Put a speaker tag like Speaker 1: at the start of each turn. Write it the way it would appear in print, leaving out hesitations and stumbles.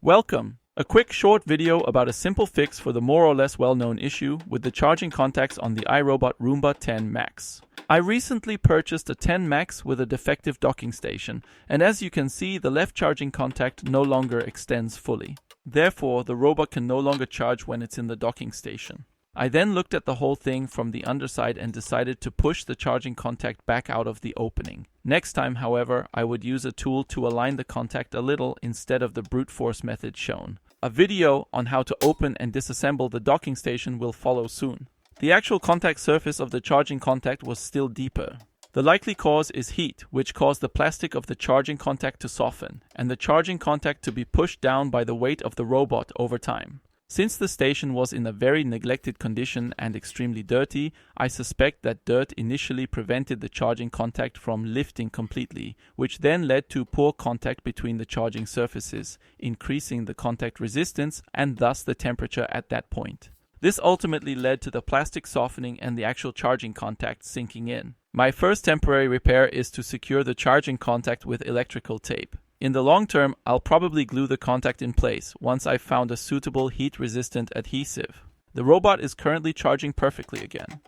Speaker 1: Welcome! A quick short video about a simple fix for the more or less well-known issue with the charging contacts on the iRobot Roomba 10 Max. I recently purchased a 10 Max with a defective docking station, and as you can see, the left charging contact no longer extends fully. Therefore, the robot can no longer charge when it's in the docking station. I then looked at the whole thing from the underside and decided to push the charging contact back out of the opening. Next time, however, I would use a tool to align the contact a little instead of the brute force method shown. A video on how to open and disassemble the docking station will follow soon. The actual contact surface of the charging contact was still deeper. The likely cause is heat, which caused the plastic of the charging contact to soften, and the charging contact to be pushed down by the weight of the robot over time. Since the station was in a very neglected condition and extremely dirty, I suspect that dirt initially prevented the charging contact from lifting completely, which then led to poor contact between the charging surfaces, increasing the contact resistance and thus the temperature at that point. This ultimately led to the plastic softening and the actual charging contact sinking in. My first temporary repair is to secure the charging contact with electrical tape. In the long term, I'll probably glue the contact in place once I've found a suitable heat-resistant adhesive. The robot is currently charging perfectly again.